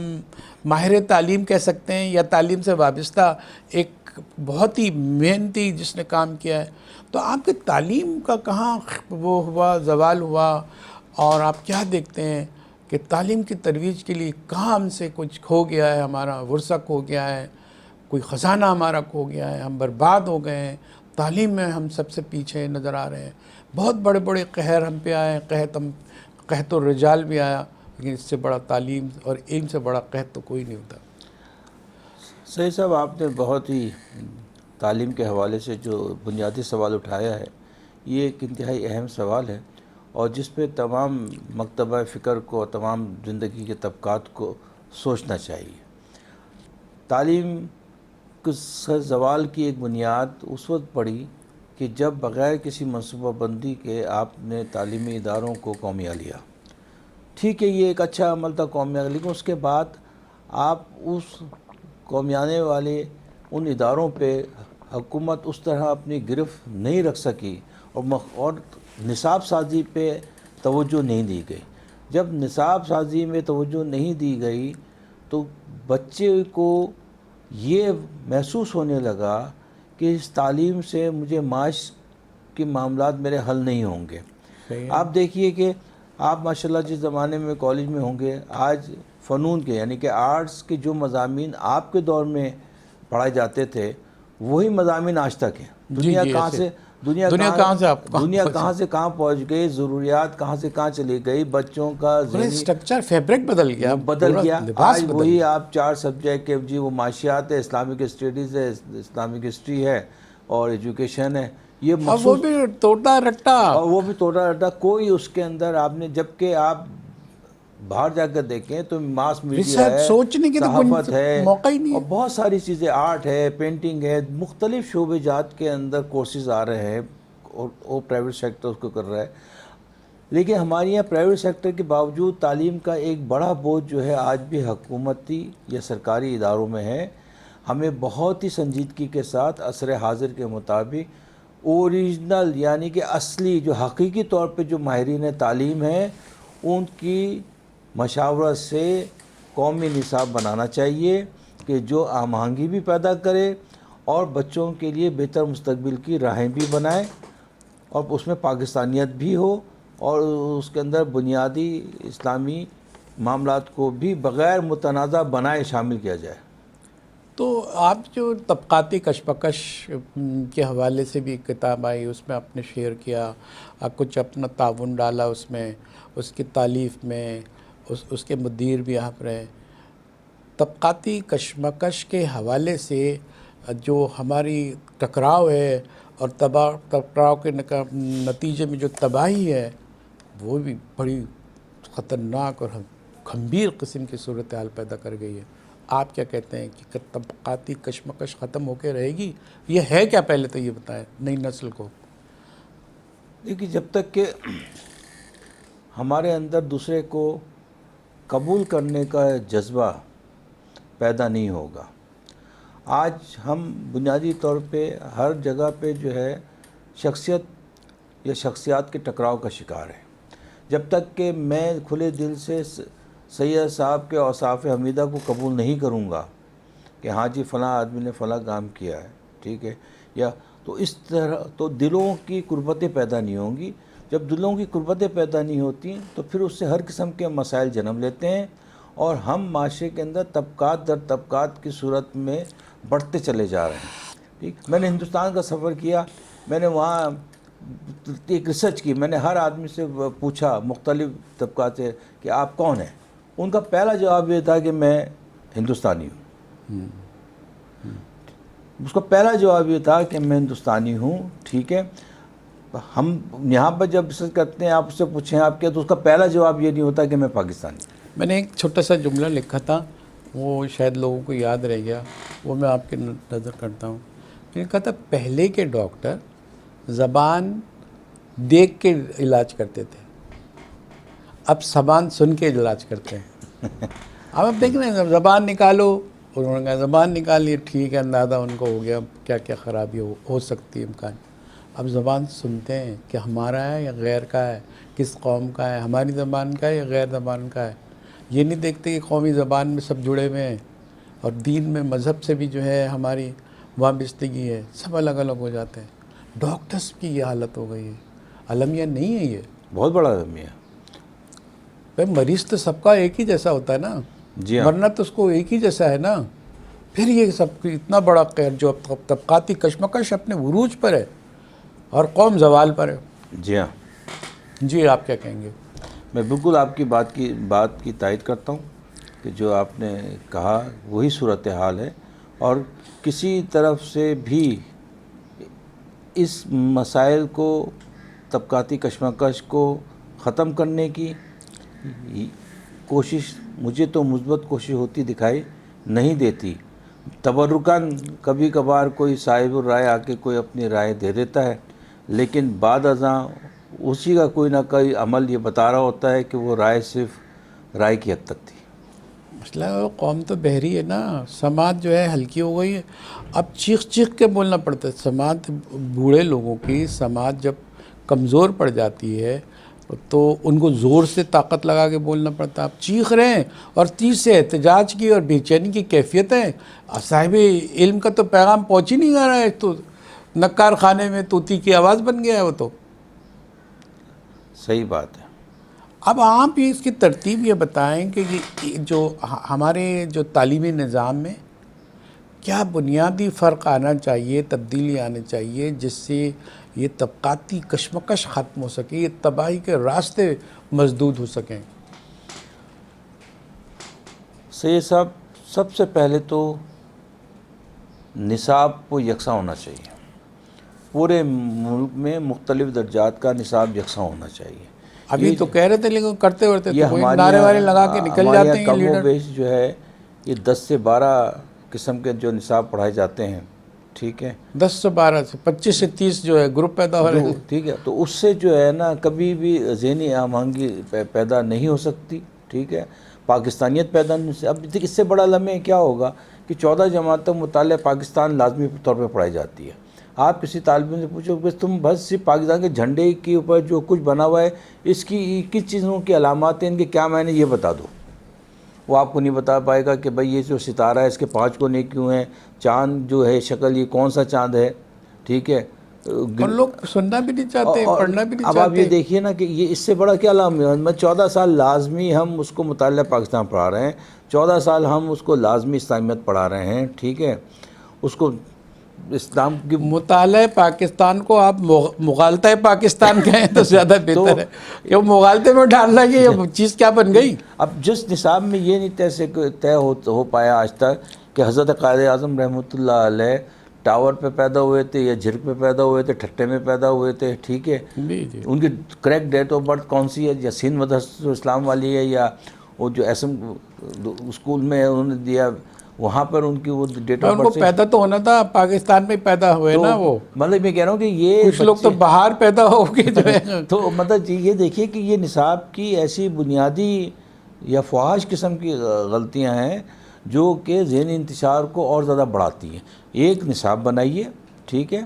ماہر تعلیم کہہ سکتے ہیں، یا تعلیم سے وابستہ ایک بہت ہی محنتی جس نے کام کیا ہے۔ تو آپ کی تعلیم کا کہاں وہ ہوا، زوال ہوا، اور آپ کیا دیکھتے ہیں کہ تعلیم کی ترویج کے لیے کہاں ہم سے کچھ کھو گیا ہے، ہمارا ورثہ کھو گیا ہے، کوئی خزانہ ہمارا کھو گیا ہے، ہم برباد ہو گئے ہیں، تعلیم میں ہم سب سے پیچھے نظر آ رہے ہیں۔ بہت بڑے بڑے قہر ہم پہ آئے، قحط الرجال بھی آیا، لیکن اس سے بڑا تعلیم اور علم سے بڑا قحط تو کوئی نہیں ہوتا۔ صحیح صاحب، آپ نے بہت ہی تعلیم کے حوالے سے جو بنیادی سوال اٹھایا ہے، یہ ایک انتہائی اہم سوال ہے، اور جس پہ تمام مکتبہ فکر کو، تمام زندگی کے طبقات کو سوچنا چاہیے۔ تعلیم زوال کی ایک بنیاد اس وقت پڑی کہ جب بغیر کسی منصوبہ بندی کے آپ نے تعلیمی اداروں کو قومیہ لیا۔ ٹھیک ہے، یہ ایک اچھا عمل تھا قومیہ، لیکن اس کے بعد آپ اس قومیانے والے ان اداروں پہ حکومت اس طرح اپنی گرفت نہیں رکھ سکی، اور نصاب سازی پہ توجہ نہیں دی گئی۔ جب نصاب سازی میں توجہ نہیں دی گئی تو بچے کو یہ محسوس ہونے لگا کہ اس تعلیم سے مجھے معاش کے معاملات میرے حل نہیں ہوں گے۔ آپ دیکھیے کہ آپ ماشاءاللہ جس زمانے میں کالج میں ہوں گے، آج فنون کے یعنی کہ آرٹس کے جو مضامین آپ کے دور میں پڑھائے جاتے تھے وہی مضامین آج تک ہیں. جی دنیا جی کہاں ایسے سے دنیا کہاں سے آپ دنیا کہاں سے کہاں پہنچ گئی, ضروریات کہاں سے کہاں چلی گئی, بچوں کا پورا ذہنی اسٹرکچر فیبرک بدل گیا, بدل پورا گیا. لباس آج بدل وہی گیا. آپ 4 سبجیکٹ کے جی وہ معاشیات ہے, اسلامک اسٹڈیز ہے, اسلامک ہسٹری ہے اور ایجوکیشن ہے, یہ اب وہ مخصوص, بھی توڑا رٹا. اور وہ بھی توڑا رٹا. کوئی اس کے اندر آپ نے, جبکہ آپ باہر جا کر دیکھیں تو ماس میڈیا ریسرچ ہے, سوچنے کی تو صحافت ہے موقع ہی نہیں اور ہے. بہت ساری چیزیں, آرٹ ہے, پینٹنگ ہے, مختلف شعبے جات کے اندر کورسز آ رہے ہیں اور وہ پرائیویٹ سیکٹر اس کو کر رہا ہے. لیکن ہمارے یہاں پرائیویٹ سیکٹر کے باوجود تعلیم کا ایک بڑا بوجھ جو ہے آج بھی حکومتی یا سرکاری اداروں میں ہے. ہمیں بہت ہی سنجیدگی کے ساتھ عصر حاضر کے مطابق اوریجنل یعنی کہ اصلی جو حقیقی طور پہ جو ماہرین تعلیم ہیں ان کی مشاورت سے قومی نصاب بنانا چاہیے کہ جو ہم آہنگی بھی پیدا کرے اور بچوں کے لیے بہتر مستقبل کی راہیں بھی بنائے اور اس میں پاکستانیت بھی ہو اور اس کے اندر بنیادی اسلامی معاملات کو بھی بغیر متنازع بنائے شامل کیا جائے. تو آپ جو طبقاتی کشمکش کے حوالے سے بھی کتاب آئی, اس میں آپ نے شیئر کیا, کچھ اپنا تعاون ڈالا اس میں, اس کی تالیف میں, اس کے مدیر بھی آپ رہے. طبقاتی کشمکش کے حوالے سے جو ہماری ٹکراؤ ہے اور ٹکراؤ کے نتیجے میں جو تباہی ہے وہ بھی بڑی خطرناک اور گھمبیر قسم کی صورتحال پیدا کر گئی ہے. آپ کیا کہتے ہیں کہ طبقاتی کشمکش ختم ہو کے رہے گی؟ یہ ہے کیا, پہلے تو یہ بتائیں نئی نسل کو. دیکھیے, جب تک کہ ہمارے اندر دوسرے کو قبول کرنے کا جذبہ پیدا نہیں ہوگا, آج ہم بنیادی طور پہ ہر جگہ پہ جو ہے شخصیت یا شخصیات کے ٹکراؤ کا شکار ہے. جب تک کہ میں کھلے دل سے سید صاحب کے اوصاف حمیدہ کو قبول نہیں کروں گا کہ ہاں جی فلاں آدمی نے فلاں کام کیا ہے, ٹھیک ہے, یا تو اس طرح تو دلوں کی قربتیں پیدا نہیں ہوں گی. جب دلوں کی قربتیں پیدا نہیں ہوتی تو پھر اس سے ہر قسم کے مسائل جنم لیتے ہیں اور ہم معاشرے کے اندر طبقات در طبقات کی صورت میں بڑھتے چلے جا رہے ہیں. ٹھیک, میں نے ہندوستان کا سفر کیا, میں نے وہاں ایک ریسرچ کی, میں نے ہر آدمی سے پوچھا مختلف طبقات سے کہ آپ کون ہیں. ان کا پہلا جواب یہ تھا کہ میں ہندوستانی ہوں. اس کا پہلا جواب یہ تھا کہ میں ہندوستانی ہوں. ٹھیک ہے, ہم یہاں پر جب ریسرچ کرتے ہیں آپ اس سے پوچھیں آپ کیا, تو اس کا پہلا جواب یہ نہیں ہوتا کہ میں پاکستانی ہوں. میں نے ایک چھوٹا سا جملہ لکھا تھا, وہ شاید لوگوں کو یاد رہ گیا, وہ میں آپ کے نظر کرتا ہوں. میں نے کہا تھا پہلے کے ڈاکٹر زبان دیکھ کے علاج کرتے تھے, اب زبان سن کے علاج کرتے ہیں. اب آپ دیکھ رہے ہیں زبان نکالو, انہوں نے کہا زبان نکالی, ٹھیک ہے, اندازہ ان کو ہو گیا کیا کیا خرابی ہو سکتی ہے امکان. اب زبان سنتے ہیں کہ ہمارا ہے یا غیر کا ہے, کس قوم کا ہے, ہماری زبان کا ہے یا غیر زبان کا ہے. یہ نہیں دیکھتے کہ قومی زبان میں سب جڑے ہوئے ہیں اور دین میں مذہب سے بھی جو ہے ہماری وابستگی ہے, سب الگ الگ ہو جاتے ہیں. ڈاکٹرز کی یہ حالت ہو گئی ہے. المیہ نہیں ہے یہ, بہت بڑا المیہ. بھائی مریض تو سب کا ایک ہی جیسا ہوتا ہے نا, جی ہاں, ورنہ تو اس کو ایک ہی جیسا ہے نا. پھر یہ سب اتنا بڑا قہر جو طبقاتی کشمکش اپنے عروج پر ہے اور قوم زوال پر ہے. جی ہاں, جی آپ کیا کہیں گے؟ میں بالکل آپ کی بات کی تائید کرتا ہوں کہ جو آپ نے کہا وہی صورتحال ہے اور کسی طرف سے بھی اس مسائل کو, طبقاتی کشمکش کو ختم کرنے کی کوشش مجھے تو مثبت کوشش ہوتی دکھائی نہیں دیتی. تبرکاً کبھی کبھار کوئی صاحب الرائے آ کے کوئی اپنی رائے دے دیتا ہے, لیکن بعد ازاں اسی کا کوئی نہ کوئی عمل یہ بتا رہا ہوتا ہے کہ وہ رائے صرف رائے کی حد تک تھی. مسئلہ قوم تو بحری ہے نا, سماعت جو ہے ہلکی ہو گئی ہے. اب چیخ چیخ کے بولنا پڑتا ہے. سماعت بوڑھے لوگوں کی سماعت جب کمزور پڑ جاتی ہے تو ان کو زور سے طاقت لگا کے بولنا پڑتا ہے. آپ چیخ رہے ہیں اور تیز سے احتجاج کی اور بے چینی کی کیفیت ہے. صاحب علم کا تو پیغام پہنچ ہی نہیں جا رہا ہے, تو نکار خانے میں طوطی کی آواز بن گیا ہے وہ تو. صحیح بات ہے. اب آپ اس کی ترتیب یہ بتائیں کہ یہ جو ہمارے جو تعلیمی نظام میں کیا بنیادی فرق آنا چاہیے، تبدیلی آنی چاہیے جس سے یہ طبقاتی کشمکش ختم ہو سکے، یہ تباہی کے راستے مسدود ہو سکیں؟ سید صاحب، سب سے پہلے تو نصاب کو یکساں ہونا چاہیے. پورے ملک میں مختلف درجات کا نصاب یکساں ہونا چاہیے. ابھی تو کہہ رہے تھے لیکن کرتے ورتے یہ تو کوئی ہمارے نعرے وارے لگا کے نکل جاتے ہیں کم و لیڈر. بیش جو ہے یہ 10 سے 12 قسم کے جو نصاب پڑھائے جاتے ہیں. ٹھیک ہے، 10 سے 12 سے 25 سے 30 جو ہے گروپ پیدا ہو رہے ہیں. ٹھیک ہے، تو اس سے جو ہے نا کبھی بھی ذہنی ہم آہنگی پیدا نہیں ہو سکتی. ٹھیک ہے، پاکستانیت پیدا نہیں ہو سکتی. اب اس سے بڑا لمحے کیا ہوگا کہ 14 جماعت تک مطالعہ پاکستان لازمی طور پہ پڑھائی جاتی ہے. آپ کسی طالب علم سے پوچھو کہ تم بس صرف پاکستان کے جھنڈے کے اوپر جو کچھ بنا ہوا ہے اس کی کس چیزوں کی علامات ہیں، ان کے کیا معنی، یہ بتا دو. وہ آپ کو نہیں بتا پائے گا کہ بھئی یہ جو ستارہ ہے اس کے 5 کونے کیوں ہیں، چاند جو ہے شکل یہ کون سا چاند ہے. ٹھیک ہے، اور لوگ سننا بھی نہیں چاہتے، پڑھنا بھی نہیں اب آپ چاہتے. یہ دیکھیے نا کہ یہ اس سے بڑا کیا علامت ہے. میں 14 سال لازمی ہم اس کو مطالعہ پاکستان پڑھا رہے ہیں، 14 سال ہم اس کو لازمی اسلامیت پڑھا رہے ہیں. ٹھیک ہے، اس کو اسلام کی مطالعہ پاکستان کو آپ مغالطہ پاکستان کہیں تو زیادہ بہتر ہے کہ وہ مغالطے میں ڈالنا کہ یہ چیز کیا بن گئی. اب جس نصاب میں یہ نہیں طے ہو پایا آج تک کہ حضرت قائد اعظم رحمۃ اللہ علیہ ٹاور پہ پیدا ہوئے تھے یا جھرک پہ پیدا ہوئے تھے، ٹھٹے میں پیدا ہوئے تھے. ٹھیک ہے، جی جی، ان کی کریکٹ ڈیٹ آف برتھ کون سی ہے، یا سندھ مدرسۃ الاسلام والی ہے، یا وہ جو ایسم اسکول میں انہوں نے دیا وہاں پر ان کی وہ ڈیٹ آف ان کو برتھ. پیدا تو ہونا تھا پاکستان میں پیدا ہوئے نا. وہ مطلب میں کہہ رہا ہوں کہ یہ کچھ لوگ تو باہر پیدا ہو کے جو ہے تو مطلب یہ دیکھیے کہ یہ نصاب کی ایسی بنیادی یا فحش قسم کی غلطیاں ہیں جو کہ ذہنی انتشار کو اور زیادہ بڑھاتی ہیں. ایک نصاب بنائیے، ٹھیک ہے،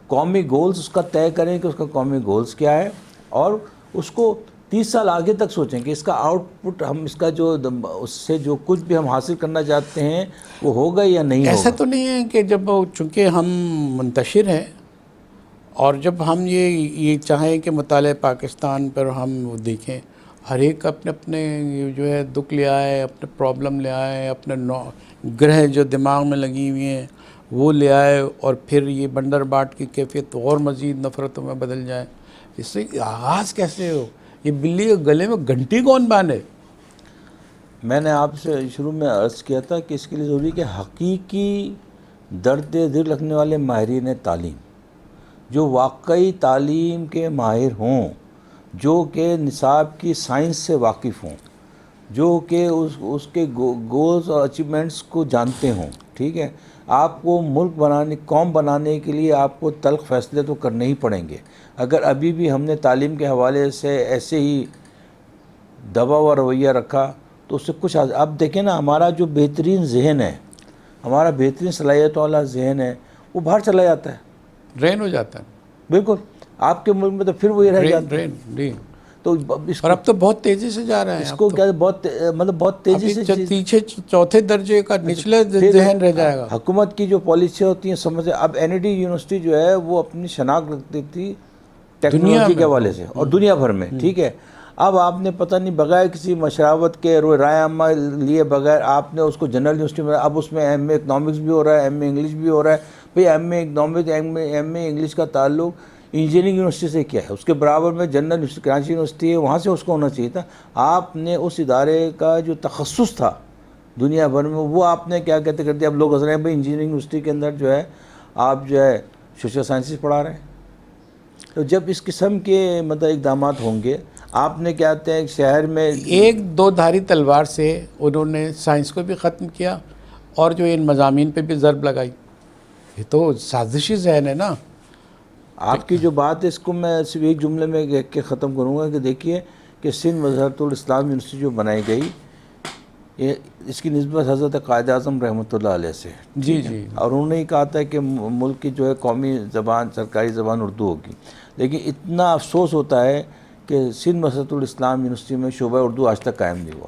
قومی گولز اس کا طے کریں کہ اس کا قومی گولز کیا ہے، اور اس کو 30 سال آگے تک سوچیں کہ اس کا آؤٹ پٹ ہم اس کا جو اس سے جو کچھ بھی ہم حاصل کرنا چاہتے ہیں وہ ہوگا یا نہیں ہوگا. ایسا تو نہیں ہے کہ جب چونکہ ہم منتشر ہیں اور جب ہم یہ چاہیں کہ مطالعہ پاکستان پر ہم دیکھیں، ہر ایک اپنے اپنے جو ہے دکھ لے آئے، اپنے پرابلم لے آئے، اپنے گرہ جو دماغ میں لگی ہوئی ہیں وہ لے آئے، اور پھر یہ بنڈر باٹ کی کیفیت اور مزید نفرتوں میں بدل جائے. اس سے آغاز کیسے ہو؟ یہ بلی کے گلے میں گھنٹی کون باندھے؟ میں نے آپ سے شروع میں عرض کیا تھا کہ اس کے لیے ضروری کہ حقیقی درد دل رکھنے والے ماہرین تعلیم، جو واقعی تعلیم کے ماہر ہوں، جو کہ نصاب کی سائنس سے واقف ہوں، جو کہ اس کے گولز اور اچیومنٹس کو جانتے ہوں. ٹھیک ہے، آپ کو ملک بنانے، قوم بنانے کے لیے آپ کو تلخ فیصلے تو کرنے ہی پڑیں گے. اگر ابھی بھی ہم نے تعلیم کے حوالے سے ایسے ہی دبا ہوا رویہ رکھا تو اس سے کچھ اب دیکھیں نا، ہمارا جو بہترین ذہن ہے، ہمارا بہترین صلاحیت والا ذہن ہے، وہ باہر چلا جاتا ہے، ڈرین ہو جاتا ہے. بالکل. آپ کے ملک میں تو پھر وہی رہ جاتا ہے. جی، تو اور اب تو بہت تیزی سے جا رہا ہے. اس کو کیا بہت تیزی سے پیچھے چوتھے درجے کا نچلے ذہن رہ جائے گا. حکومت کی جو پالیسیاں ہوتی ہیں سمجھ. اب این ای ڈی یونیورسٹی جو ہے وہ اپنی شناخت رکھتی تھی ٹیکنالوجی کے حوالے سے اور دنیا بھر میں. ٹھیک ہے، اب آپ نے پتہ نہیں بغیر کسی مشاورت کے رائے عامہ لیے بغیر آپ نے اس کو جنرل یونیورسٹی میں، اب اس میں ایم اے اکنامکس بھی ہو رہا ہے، ایم اے انگلش بھی ہو رہا ہے. بھئی M a economics, M A English کا تعلق انجینئرنگ یونیورسٹی سے کیا ہے؟ اس کے برابر میں جنرل یونیورسٹی کراچی یونیورسٹی ہے، وہاں سے اس کو ہونا چاہیے تھا. آپ نے اس ادارے کا جو تخصص تھا دنیا بھر میں وہ آپ نے کیا کہتے کر دیا. اب لوگ ہنس رہے ہیں بھئی انجینئرنگ یونیورسٹی کے اندر جو ہے آپ جو ہے سوشل سائنسز پڑھا رہے ہیں. تو جب اس قسم کے مطلب اقدامات ہوں گے، آپ نے کیا کہتے ہیں ایک شہر میں ایک دو دھاری تلوار سے انہوں نے سائنس کو بھی ختم کیا اور جو ان مضامین پہ بھی ضرب لگائی. یہ تو سازشی ذہن ہے نا. آپ کی جو بات ہے اس کو میں صرف ایک جملے میں کہہ کے ختم کروں گا کہ دیکھیے کہ سندھ مظہرۃ الاسلام یونیورسٹی جو بنائی گئی، اس کی نسبت حضرت قائد اعظم رحمۃ اللہ علیہ سے. جی جی. اور انہوں نے کہا تھا کہ ملک کی جو ہے قومی زبان، سرکاری زبان اردو ہوگی. لیکن اتنا افسوس ہوتا ہے کہ سندھ مظہرۃ الاسلام یونیورسٹی میں شعبہ اردو آج تک قائم نہیں ہوا.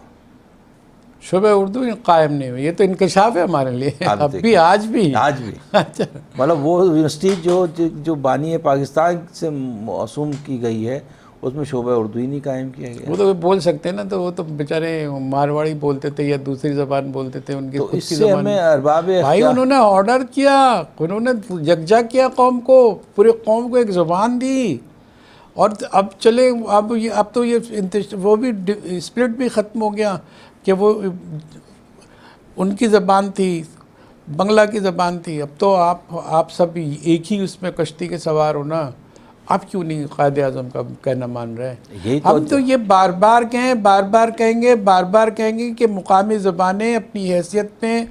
شعبہ اردو قائم نہیں ہوئی. یہ تو انکشاف ہے ہمارے لیے. اب بھی آج بھی اچھا، مطلب وہ یونیورسٹی جو بانی پاکستان سے موسوم کی گئی ہے اس میں شعبہ اردو ہی نہیں قائم کیا گیا. وہ تو بول سکتے ہیں نا, تو وہ تو بیچارے مارواڑی بولتے تھے یا دوسری زبان بولتے تھے, ان کی تو خود اس کی سے زبان. ہمیں ارباب بھائی اختیار انہوں نے آرڈر کیا, انہوں نے یکجا کیا قوم کو, پوری قوم کو ایک زبان دی, اور اب چلے اب تو یہ وہ بھی اسپرٹ بھی ختم ہو گیا کہ وہ ان کی زبان تھی, بنگلہ کی زبان تھی. اب تو آپ سب ایک ہی اس میں کشتی کے سوار ہو نا. آپ کیوں نہیں قائد اعظم کا کہنا مان رہے ہیں؟ ہم تو یہ بار بار کہیں گے کہ مقامی زبانیں اپنی حیثیت میں,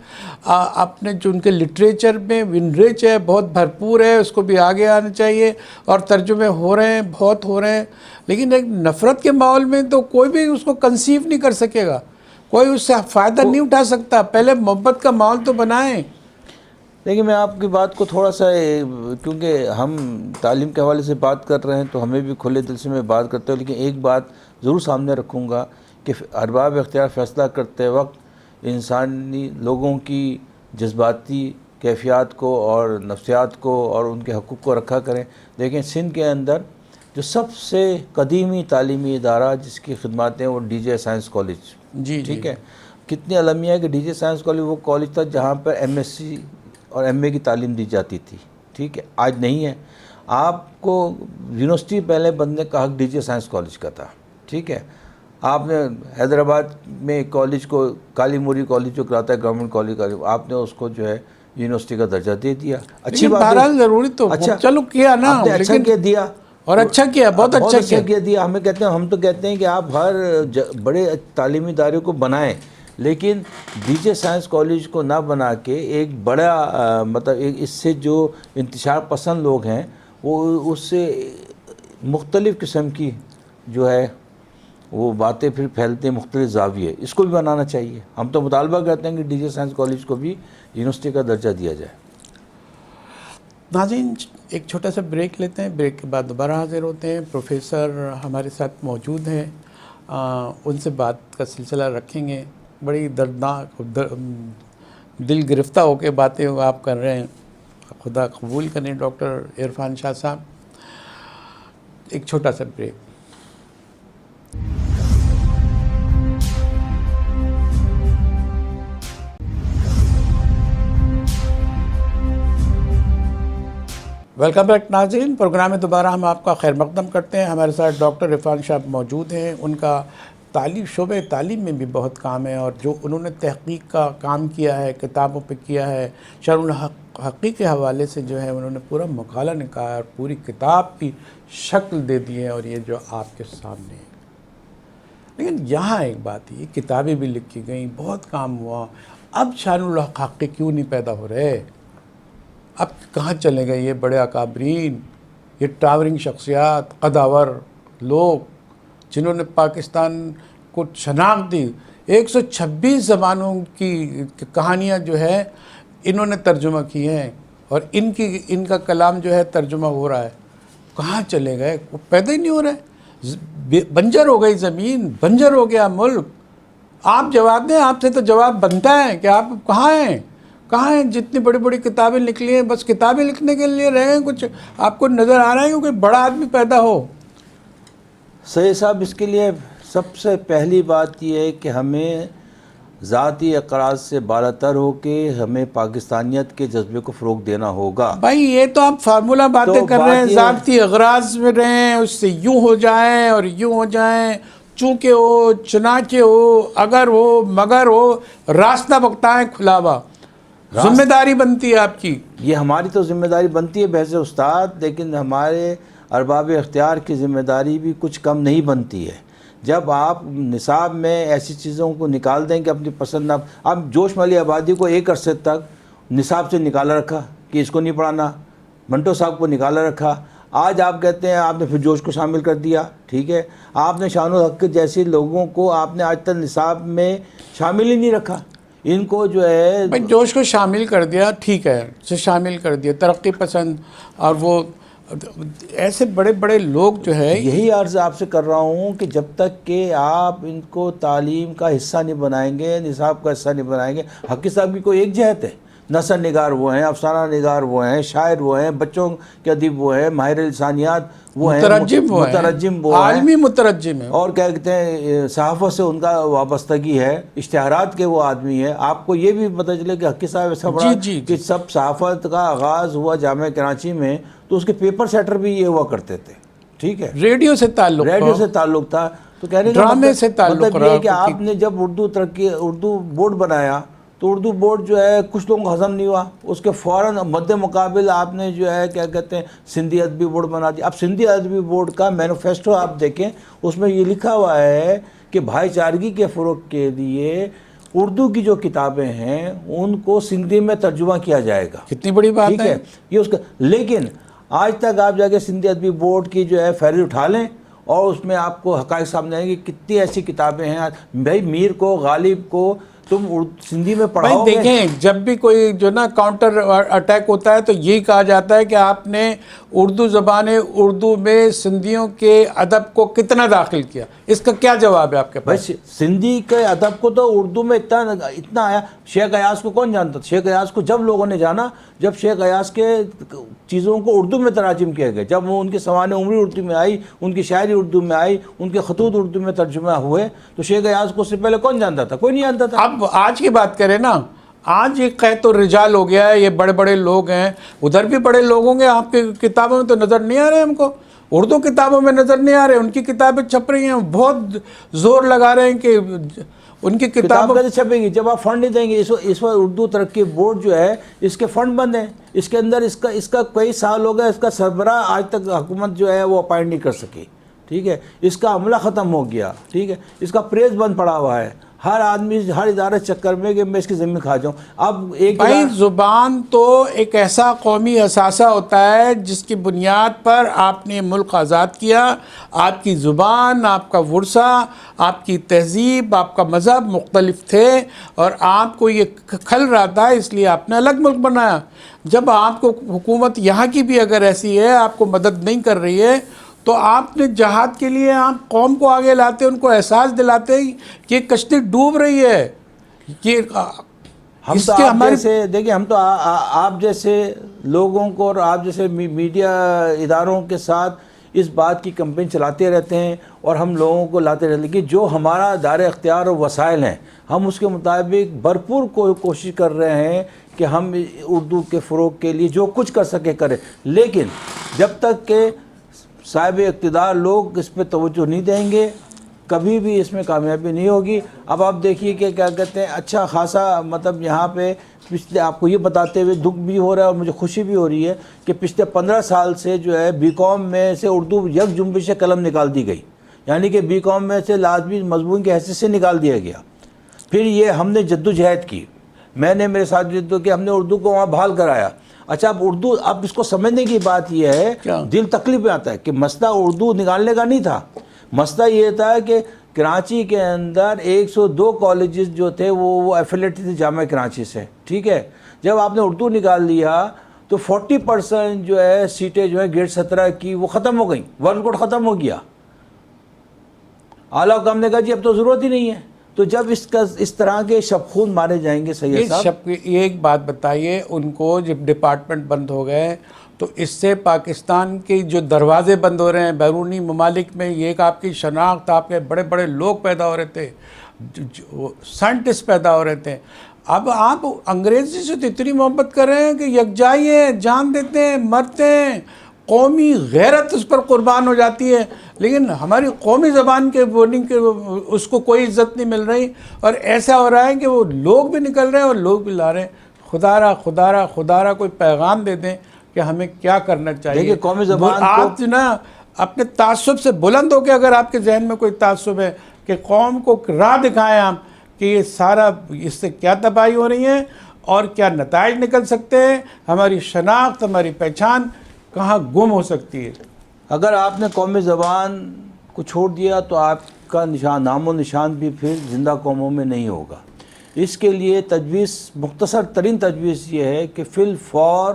اپنے جو ان کے لٹریچر میں ونریچ ہے, بہت بھرپور ہے, اس کو بھی آگے آنا چاہیے, اور ترجمے ہو رہے ہیں, بہت ہو رہے ہیں. لیکن ایک نفرت کے ماحول میں تو کوئی بھی اس کو کنسیو نہیں کر سکے گا, کوئی اس سے فائدہ نہیں اٹھا سکتا. پہلے محبت کا ماحول تو بنائیں. دیکھیں میں آپ کی بات کو تھوڑا سا, کیونکہ ہم تعلیم کے حوالے سے بات کر رہے ہیں تو ہمیں بھی کھلے دل سے میں بات کرتا ہوں, لیکن ایک بات ضرور سامنے رکھوں گا کہ ارباب اختیار فیصلہ کرتے وقت انسانی لوگوں کی جذباتی کیفیات کو اور نفسیات کو اور ان کے حقوق کو رکھا کریں. دیکھیں سندھ کے اندر جو سب سے قدیمی تعلیمی ادارہ جس کی خدماتیں وہ ڈی جے سائنس کالج, جی ٹھیک ہے, کتنی المیہ ہے کہ ڈی جے سائنس کالج وہ کالج تھا جہاں پر ایم ایس سی اور ایم اے کی تعلیم دی جاتی تھی, ٹھیک ہے, آج نہیں ہے. آپ کو یونیورسٹی پہلے بننے کا حق ڈی جے سائنس کالج کا تھا, ٹھیک ہے. آپ نے حیدرآباد میں کالج کو کالی موری کالج جو کراتا ہے گورنمنٹ کالج کا, آپ نے اس کو جو ہے یونیورسٹی کا درجہ دے دیا. اچھی بات ہے, ضروری تو چلو کیا نا, آپ نے اچھا کیا دیا, اور اچھا کیا, بہت اچھا کیا دیا. ہم تو کہتے ہیں کہ آپ ہر بڑے تعلیمی ادارے کو بنائیں, لیکن ڈی جے سائنس کالج کو نہ بنا کے ایک بڑا مطلب اس سے جو انتشار پسند لوگ ہیں وہ اس سے مختلف قسم کی جو ہے وہ باتیں پھر پھیلتے ہیں مختلف زاویے, اس کو بھی بنانا چاہیے. ہم تو مطالبہ کرتے ہیں کہ ڈی جے سائنس کالج کو بھی یونیورسٹی کا درجہ دیا جائے. ناظرین ایک چھوٹا سا بریک لیتے ہیں, بریک کے بعد دوبارہ حاضر ہوتے ہیں. پروفیسر ہمارے ساتھ موجود ہیں, ان سے بات کا سلسلہ رکھیں گے. بڑی دردناک دل گرفتہ ہو کے باتیں آپ کر رہے ہیں, خدا قبول کریں ڈاکٹر عرفان شاہ صاحب. ایک چھوٹا سا بریک. ویلکم بیک ناظرین, پروگرام میں دوبارہ ہم آپ کا خیر مقدم کرتے ہیں. ہمارے ساتھ ڈاکٹر عرفان شاہ موجود ہیں. ان کا شعبہ تعلیم میں بھی بہت کام ہے, اور جو انہوں نے تحقیق کا کام کیا ہے, کتابوں پہ کیا ہے, شرح الحقیق کے حوالے سے جو ہے انہوں نے پورا مقالہ نکالا اور پوری کتاب کی شکل دے دی ہے, اور یہ جو آپ کے سامنے ہے. لیکن یہاں ایک بات ہے, کتابیں بھی لکھی گئیں, بہت کام ہوا, اب شرح الحقیق کیوں نہیں پیدا ہو رہے؟ اب کہاں چلے گئے یہ بڑے اکابرین, یہ ٹاورنگ شخصیات, قداور لوگ جنہوں نے پاکستان کو شناخت دی؟ 126 زبانوں کی کہانیاں جو ہے انہوں نے ترجمہ کی ہیں, اور ان کا کلام جو ہے ترجمہ ہو رہا ہے. کہاں چلے گئے؟ وہ پیدا ہی نہیں ہو رہے. بنجر ہو گئی زمین, بنجر ہو گیا ملک. آپ جواب دیں, آپ سے تو جواب بنتا ہے کہ آپ کہاں ہیں؟ کہاں ہیں جتنی بڑی بڑی کتابیں نکلی ہیں؟ بس کتابیں لکھنے کے لیے رہے ہیں؟ کچھ آپ کو نظر آ رہا ہے کہ کوئی بڑا آدمی پیدا ہو؟ سید صاحب, اس کے لیے سب سے پہلی بات یہ ہے کہ ہمیں ذاتی اقراض سے بالاتر ہو کے ہمیں پاکستانیت کے جذبے کو فروغ دینا ہوگا. بھائی یہ تو آپ فارمولہ باتیں کر رہے ہیں, ذاتی اغراض میں رہیں, اس سے یوں ہو جائیں اور یوں ہو جائیں, چونکہ ہو, چنانچہ ہو, اگر ہو, مگر ہو, راستہ بتائیں کھلا ہوا. ذمہ داری بنتی ہے آپ کی. یہ ہماری تو ذمہ داری بنتی ہے بحث استاد, لیکن ہمارے ارباب اختیار کی ذمہ داری بھی کچھ کم نہیں بنتی ہے. جب آپ نصاب میں ایسی چیزوں کو نکال دیں کہ اپنی پسند نہ, آپ جوش مالی آبادی کو ایک عرصے تک نصاب سے نکالا رکھا کہ اس کو نہیں پڑھانا, منٹو صاحب کو نکالا رکھا. آج آپ کہتے ہیں آپ نے پھر جوش کو شامل کر دیا, ٹھیک ہے. آپ نے شان الحق جیسے لوگوں کو آپ نے آج تک نصاب میں شامل ہی نہیں رکھا. ان کو جو ہے بھائی جوش کو شامل کر دیا, ٹھیک ہے, سے شامل کر دیا, ترقی پسند, اور وہ ایسے بڑے بڑے لوگ جو ہے. یہی عرض آپ سے کر رہا ہوں کہ جب تک کہ آپ ان کو تعلیم کا حصہ نہیں بنائیں گے, نصاب کا حصہ نہیں بنائیں گے. حقی صاحب کی کوئی ایک جہت ہے, نثر نگار وہ ہیں، افسانہ نگار وہ ہیں، شاعر وہ ہیں، بچوں کے ادیب وہ ہیں، ماہر لسانیات وہ ہیں، مترجم وہ ہیں، عالمی مترجم ہیں، اور کیا کہتے ہیں صحافت سے ان کا وابستگی ہے، اشتہارات کے وہ آدمی ہے۔ آپ کو یہ بھی پتہ چلے کہ حقی صاحب ایسا بڑا کہ سب صحافت کا آغاز ہوا جامعہ کراچی میں تو اس کے پیپر سیٹر بھی یہ ہوا کرتے تھے، ٹھیک ہے، ریڈیو سے تعلق تھا۔ تو کہنے کا مطلب یہ ہے کہ آپ نے جب اردو بورڈ بنایا تو اردو بورڈ جو ہے کچھ لوگوں کو ہضم نہیں ہوا، اس کے فوراً مد مقابل آپ نے جو ہے کیا کہتے ہیں سندھی ادبی بورڈ بنا دیا۔ اب سندھی ادبی بورڈ کا مینیفیسٹو آپ دیکھیں، اس میں یہ لکھا ہوا ہے کہ بھائی چارگی کے فروغ کے لیے اردو کی جو کتابیں ہیں ان کو سندھی میں ترجمہ کیا جائے گا۔ کتنی بڑی بات ہے یہ اس کا، لیکن آج تک آپ جا کے سندھی ادبی بورڈ کی جو ہے فہرست اٹھا لیں اور اس میں آپ کو حقائق سامنے آئیں گے کتنی ایسی کتابیں ہیں۔ بھائی میر کو، غالب کو تم سندھی میں پڑھاؤ گے؟ دیکھیں جب بھی کوئی جو نا کاؤنٹر اٹیک ہوتا ہے تو یہی کہا جاتا ہے کہ آپ نے اردو میں سندھیوں کے ادب کو کتنا داخل کیا، اس کا کیا جواب ہے آپ کے پاس؟ سندھی کے ادب کو تو اردو میں اتنا آیا۔ شیخ ایاز کو کون جانتا؟ شیخ ایاز کو جب لوگوں نے جانا جب شیخ ایاز کے چیزوں کو اردو میں تراجم کیا گیا، جب وہ ان کی سوانح عمری اردو میں آئی، ان کی شاعری اردو میں آئی، ان کے خطوط اردو میں ترجمہ ہوئے، تو شیخ ایاز کو اس سے پہلے کون جانتا تھا؟ کوئی نہیں جانتا تھا۔ اب آج کی بات کریں نا، آج ایک قید الرجال ہو گیا ہے، یہ بڑے بڑے لوگ ہیں، ادھر بھی بڑے لوگ ہوں گے، آپ کی کتابوں میں تو نظر نہیں آ رہے ہم کو، اردو کتابوں میں نظر نہیں آ رہے، ان کی کتابیں چھپ رہی ہیں، بہت زور لگا رہے ہیں کہ ان کی کتاب کیسے چھپے گی جب آپ فنڈ نہیں دیں گے؟ اس وقت اردو ترقی بورڈ جو ہے اس کے فنڈ بند ہیں، اس کے اندر اس کا کئی سال ہو گیا، اس کا سربراہ آج تک حکومت جو ہے وہ اپائنٹ نہیں کر سکی، ٹھیک ہے، اس کا عملہ ختم ہو گیا، ٹھیک ہے، اس کا پریس بند پڑا ہوا ہے، ہر آدمی ہر ادارے چکر میں کہ میں اس کی زمین کھا جاؤں۔ اب بھائی زبان تو ایک ایسا قومی اثاثہ ہوتا ہے جس کی بنیاد پر آپ نے ملک آزاد کیا، آپ کی زبان، آپ کا ورثہ، آپ کی تہذیب، آپ کا مذہب مختلف تھے اور آپ کو یہ کھل رہا تھا، اس لیے آپ نے الگ ملک بنایا۔ جب آپ کو حکومت یہاں کی بھی اگر ایسی ہے، آپ کو مدد نہیں کر رہی ہے، تو آپ نے جہاد کے لیے آپ قوم کو آگے لاتے، ان کو احساس دلاتے کہ یہ کشتی ڈوب رہی ہے، کہ ہم تو آپ جیسے دیکھیں، ہم تو آپ جیسے لوگوں کو اور آپ جیسے میڈیا اداروں کے ساتھ اس بات کی کمپین چلاتے رہتے ہیں اور ہم لوگوں کو لاتے رہتے ہیں کہ جو ہمارا دائرہ اختیار اور وسائل ہیں ہم اس کے مطابق بھرپور کوشش کر رہے ہیں کہ ہم اردو کے فروغ کے لیے جو کچھ کر سکے کریں، لیکن جب تک کہ صاحب اقتدار لوگ اس پہ توجہ نہیں دیں گے کبھی بھی اس میں کامیابی نہیں ہوگی۔ اب آپ دیکھیے کہ کیا کہتے ہیں اچھا خاصا مطلب یہاں پہ پچھلے آپ کو یہ بتاتے ہوئے دکھ بھی ہو رہا ہے اور مجھے خوشی بھی ہو رہی ہے کہ پچھلے 15 سال سے جو ہے بی کام میں سے اردو یک جنبش قلم نکال دی گئی، یعنی کہ بی کام میں سے لازمی مضمون کی حیثیت سے نکال دیا گیا۔ پھر یہ ہم نے جدوجہد کی، میں نے میرے ساتھ جدو کہ ہم نے اردو کو وہاں بحال کرایا۔ اچھا اب اردو، اب اس کو سمجھنے کی بات یہ ہے، دل تکلیف میں آتا ہے کہ مسئلہ اردو نکالنے کا نہیں تھا، مسئلہ یہ تھا کہ کراچی کے اندر 102 کالجز جو تھے وہ ایفیلیٹڈ تھے جامعہ کراچی سے، ٹھیک ہے، جب آپ نے اردو نکال لیا تو 40% جو ہے سیٹیں جو ہے گیٹ 17 کی وہ ختم ہو گئیں، ورلڈ کوڈ ختم ہو گیا۔ اعلیٰ حکام نے کہا جی اب تو ضرورت ہی نہیں ہے۔ تو جب اس طرح کے شب خون مارے جائیں گے سید صاحب، یہ ایک بات بتائیے ان کو، جب ڈپارٹمنٹ بند ہو گئے تو اس سے پاکستان کے جو دروازے بند ہو رہے ہیں بیرونی ممالک میں، یہ ایک آپ کی شناخت، آپ کے بڑے بڑے لوگ پیدا ہو رہے تھے، سائنٹسٹ پیدا ہو رہے تھے، اب آپ انگریزی سے تو اتنی محبت کر رہے ہیں کہ یکجائی ہیں، جان دیتے ہیں، مرتے ہیں، قومی غیرت اس پر قربان ہو جاتی ہے، لیکن ہماری قومی زبان کے بولنگ کے اس کو کوئی عزت نہیں مل رہی، اور ایسا ہو رہا ہے کہ وہ لوگ بھی نکل رہے ہیں اور لوگ بھی لا رہے ہیں۔ خدا را کوئی پیغام دے دیں کہ ہمیں کیا کرنا چاہیے۔ قومی زبان آپ نا اپنے تعصب سے بلند ہو کے، اگر آپ کے ذہن میں کوئی تعصب ہے، کہ قوم کو راہ دکھائیں آپ کہ یہ سارا اس سے کیا تباہی ہو رہی ہے اور کیا نتائج نکل سکتے ہیں، ہماری شناخت، ہماری پہچان کہاں گم ہو سکتی ہے۔ اگر آپ نے قومی زبان کو چھوڑ دیا تو آپ کا نام و نشان بھی پھر زندہ قوموں میں نہیں ہوگا۔ اس کے لیے تجویز، مختصر ترین تجویز یہ ہے کہ فی الفور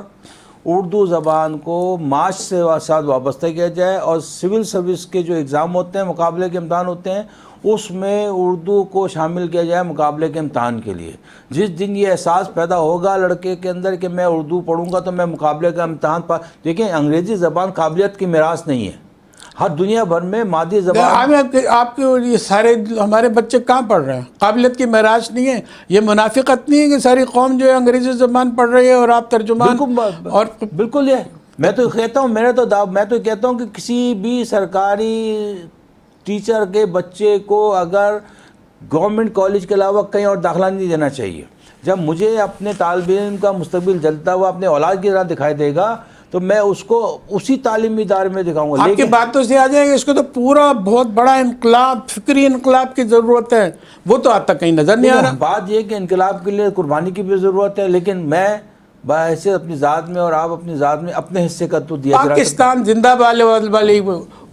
اردو زبان کو معاش سے ساتھ وابستہ کیا جائے، اور سول سروس کے جو اگزام ہوتے ہیں، مقابلے کے امتحان ہوتے ہیں، اس میں اردو کو شامل کیا جائے مقابلے کے امتحان کے لیے۔ جس دن یہ احساس پیدا ہوگا لڑکے کے اندر کہ میں اردو پڑھوں گا تو میں مقابلے کا امتحان دیکھیں، انگریزی زبان قابلیت کی میراث نہیں ہے، ہر دنیا بھر میں مادی زبان۔ آپ کے یہ سارے ہمارے بچے کہاں پڑھ رہے ہیں؟ قابلیت کی معراج نہیں ہے، یہ منافقت نہیں ہے کہ ساری قوم جو ہے انگریزی زبان پڑھ رہی ہے اور آپ ترجمان اور بالکل یہ میں تو کہتا ہوں، میں تو کہتا ہوں کہ کسی بھی سرکاری ٹیچر کے بچے کو اگر گورنمنٹ کالج کے علاوہ کہیں اور داخلہ نہیں دینا چاہیے۔ جب مجھے اپنے طالب علم کا مستقبل جلتا ہوا اپنے اولاد کی طرح دکھائی دے گا تو میں اس کو اسی تعلیمی ادارے میں دکھاؤں گا۔ آپ کی باتوں سے آ جائے گا اس کو تو پورا بہت بڑا انقلاب، فکری انقلاب کی ضرورت ہے، وہ تو آج تک کہیں نظر نہیں آ رہا۔ بات یہ کہ انقلاب کے لیے قربانی کی بھی ضرورت ہے، لیکن میں بحیثیت اپنی ذات میں اور آپ اپنی ذات میں اپنے حصے کا تو دیا۔ پاکستان زندہ باد والی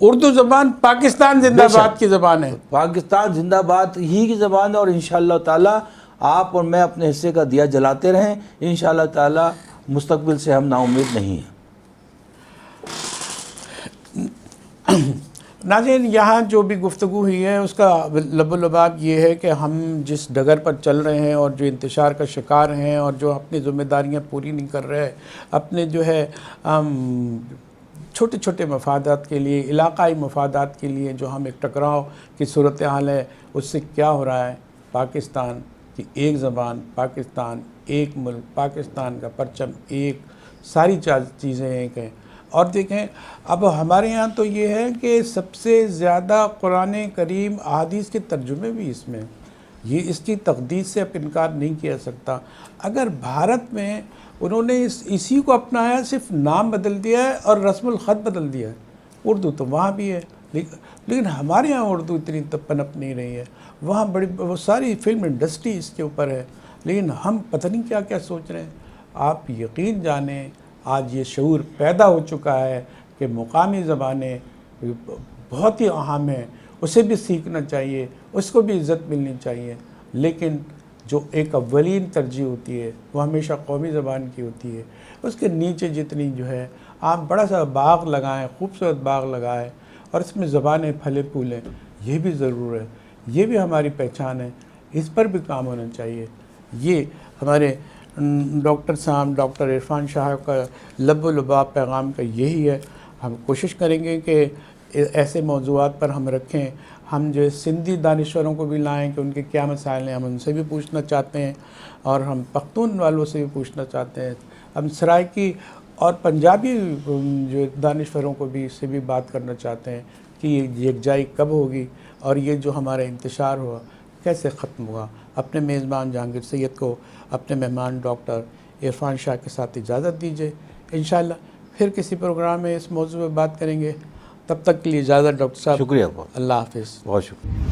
اردو زبان پاکستان زندہ باد کی زبان ہے، پاکستان زندہ باد ہی کی زبان ہے، اور انشاءاللہ تعالی آپ اور میں اپنے حصے کا دیا جلاتے رہیں، انشاءاللہ تعالی مستقبل سے ہم نا امید نہیں ہیں۔ ناظرین، یہاں جو بھی گفتگو ہوئی ہے اس کا لب و لباب یہ ہے کہ ہم جس ڈگر پر چل رہے ہیں اور جو انتشار کا شکار ہیں اور جو اپنی ذمہ داریاں پوری نہیں کر رہے، اپنے جو ہے چھوٹے چھوٹے مفادات کے لیے، علاقائی مفادات کے لیے جو ہم ایک ٹکراؤ کی صورتحال ہے، اس سے کیا ہو رہا ہے؟ پاکستان کی ایک زبان، پاکستان ایک ملک، پاکستان کا پرچم ایک، ساری چیزیں ایک ہیں۔ اور دیکھیں اب ہمارے یہاں تو یہ ہے کہ سب سے زیادہ قرآن کریم احادیث کے ترجمے بھی اس میں، یہ اس کی تقدیس سے اب انکار نہیں کیا سکتا۔ اگر بھارت میں انہوں نے اسی کو اپنایا، صرف نام بدل دیا ہے اور رسم الخط بدل دیا ہے، اردو تو وہاں بھی ہے، لیکن ہمارے یہاں اردو اتنی پنپ نہیں رہی ہے، وہاں وہ ساری فلم انڈسٹری اس کے اوپر ہے، لیکن ہم پتہ نہیں کیا کیا سوچ رہے ہیں۔ آپ یقین جانیں آج یہ شعور پیدا ہو چکا ہے کہ مقامی زبانیں بہت ہی اہم ہیں، اسے بھی سیکھنا چاہیے، اس کو بھی عزت ملنی چاہیے، لیکن جو ایک اولین ترجیح ہوتی ہے وہ ہمیشہ قومی زبان کی ہوتی ہے۔ اس کے نیچے جتنی جو ہے آپ بڑا سا باغ لگائیں، خوبصورت باغ لگائیں اور اس میں زبانیں پھلے پھولیں، یہ بھی ضرور ہے، یہ بھی ہماری پہچان ہے، اس پر بھی کام ہونا چاہیے۔ یہ ہمارے ڈاکٹر صاحب ڈاکٹر عرفان شاہ کا لب و لباب پیغام کا یہی ہے۔ ہم کوشش کریں گے کہ ایسے موضوعات پر ہم رکھیں، ہم جو سندھی دانشوروں کو بھی لائیں کہ ان کے کیا مسائل ہیں، ہم ان سے بھی پوچھنا چاہتے ہیں، اور ہم پختون والوں سے بھی پوچھنا چاہتے ہیں، ہم سرائکی اور پنجابی جو دانشوروں کو بھی اس سے بھی بات کرنا چاہتے ہیں کہ یہ یکجائی کب ہوگی اور یہ جو ہمارا انتشار ہوا کیسے ختم ہوا۔ اپنے میزبان جہانگیر سید کو اپنے مہمان ڈاکٹر عرفان شاہ کے ساتھ اجازت دیجیے، انشاءاللہ پھر کسی پروگرام میں اس موضوع پہ بات کریں گے۔ تب تک کے لیے اجازت ڈاکٹر صاحب، شکریہ بہت، اللہ حافظ۔ بہت شکریہ۔